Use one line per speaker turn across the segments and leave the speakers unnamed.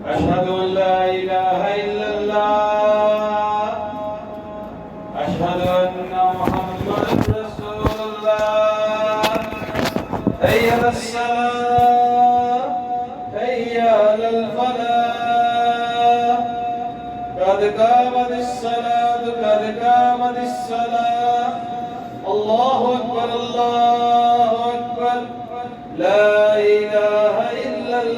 أشهد أن لا إله إلا الله. أشهد أن محمدا رسول الله. حي على الصلاة، حي على الفلاح. قد قامت الصلاة، قد قامت الصلاة. الله أكبر، الله أكبر، لا إله إلا الله.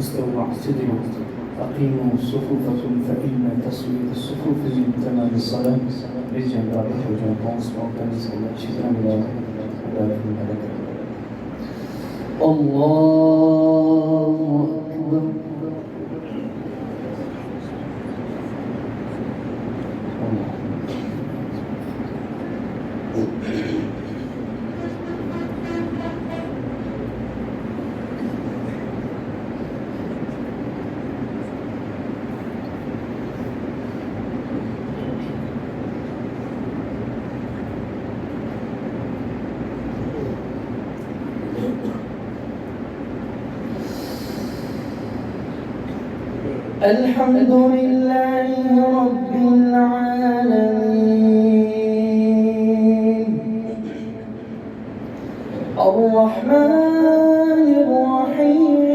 استووا واعتدلوا أقيموا صفوفكم فإن تسوية الصفوف من تمام الصلاة. رجال رابط وجان قوس وقتنس الله شكرا لله ودافع الملك. الله أكبر. الحمد لله رب العالمين الرحمن الرحيم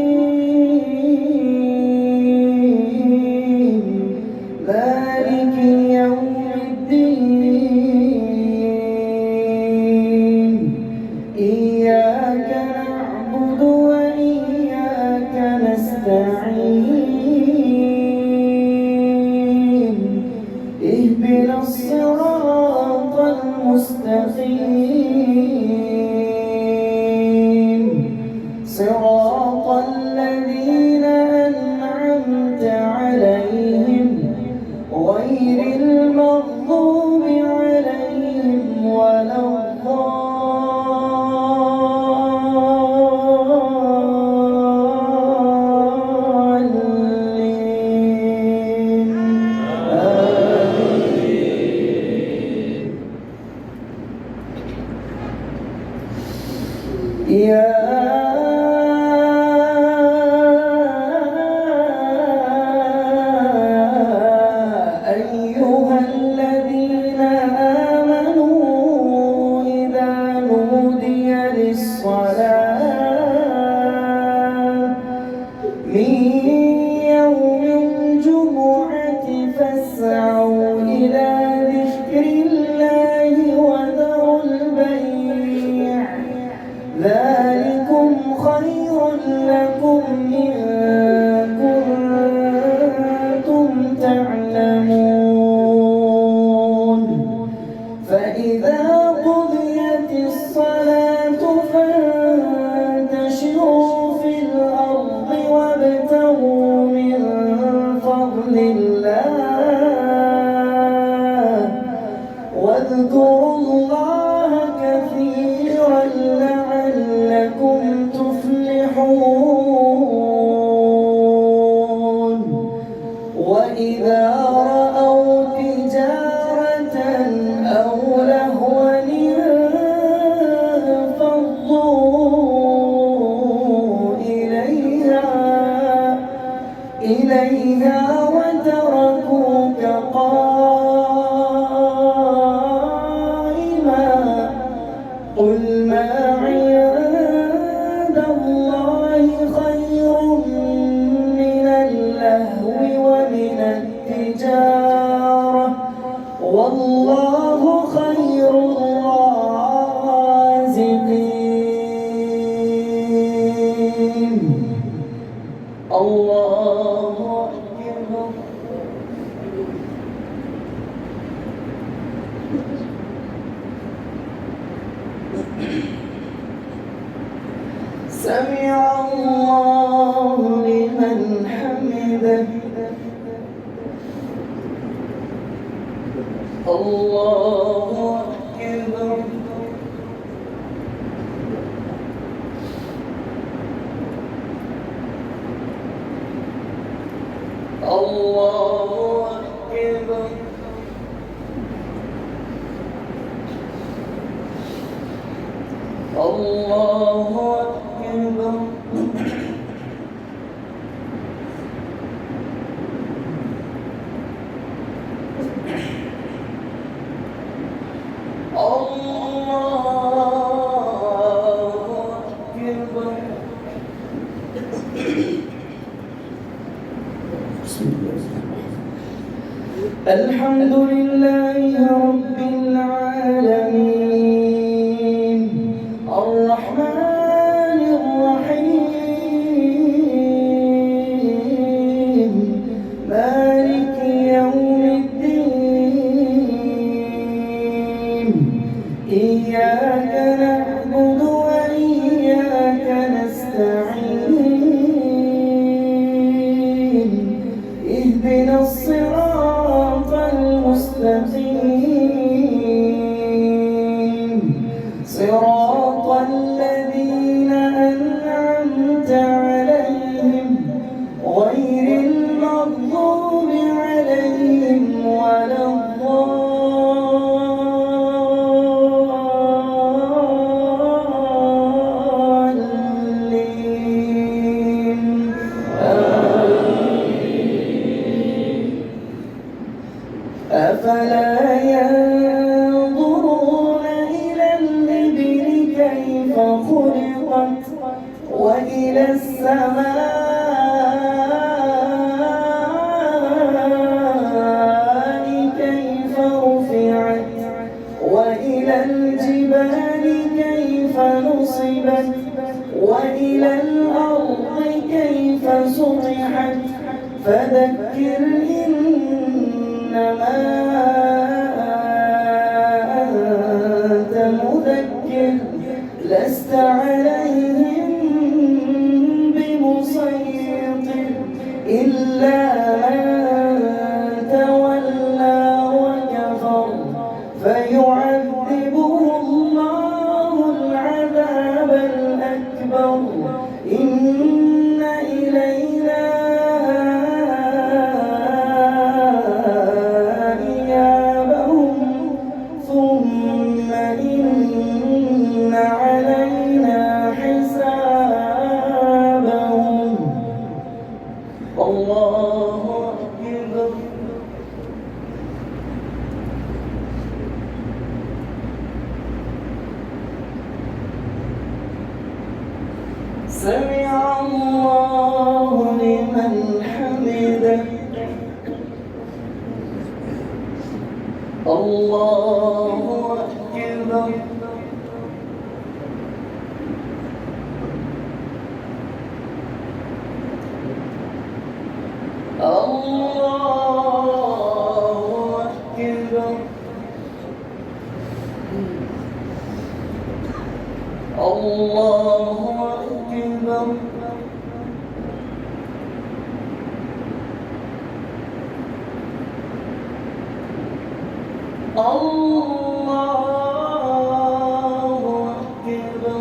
مالك يوم الدين إياك نعبد وإياك نستعين اهدنا الصراط المستقيم صراط الذين أنعمت عليهم غير المغضوب عليهم ولا يا أيها الذين آمنوا إذا نودي للصلاة من يوم الجمعة فاسعوا إلى ذكر الله وذروا البيع ذلكم خير لكم إن كنتم تعلمون فإذا قضيت الصلاة فانتشروا في الأرض وابتغوا من فضل الله واذكروا الله كثيرا لعلكم تفلحون وإذا رأوا تجارة أو لهوا انفضوا إليها وتركوك قائما قل ما عند الله خير من اللهو ومن التجارة والله خير الرازقين. الله أكبر. سمع الله لمن حمده. الله أكبر. الله أكبر. الله أكبر. الحمد لله رب العالمين الرحمن الرحيم مالك يوم الدين إياك نعبد وإياك نستعين اهدنا الصراط المستقيم صراط الذين أنعمت عليهم غير المغضوب عليهم ولا الضالين. أفلا ينظرون إلى الإبل كيف خلقت وإلى السماء كيف رفعت وإلى الجبال كيف نصبت وإلى الأرض كيف سطحت فذكر إنما أنت مذكر لست عليهم بمسيطر إلا من تولى وكفر فيعذبه الله العذاب الأكبر إن إلينا ثم إن علينا حسابهم. الله أكبر. سمع الله لمن حمده. الله أكبر. الله أكبر. الله أكبر. الله أكبر.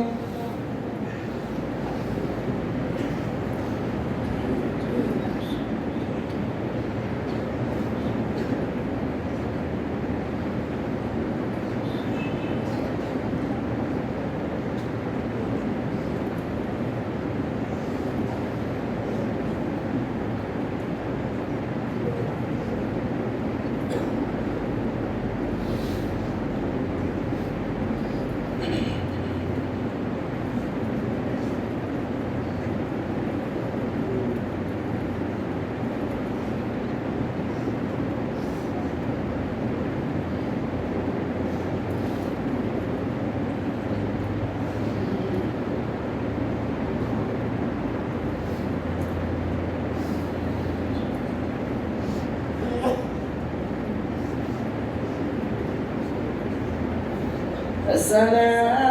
السلام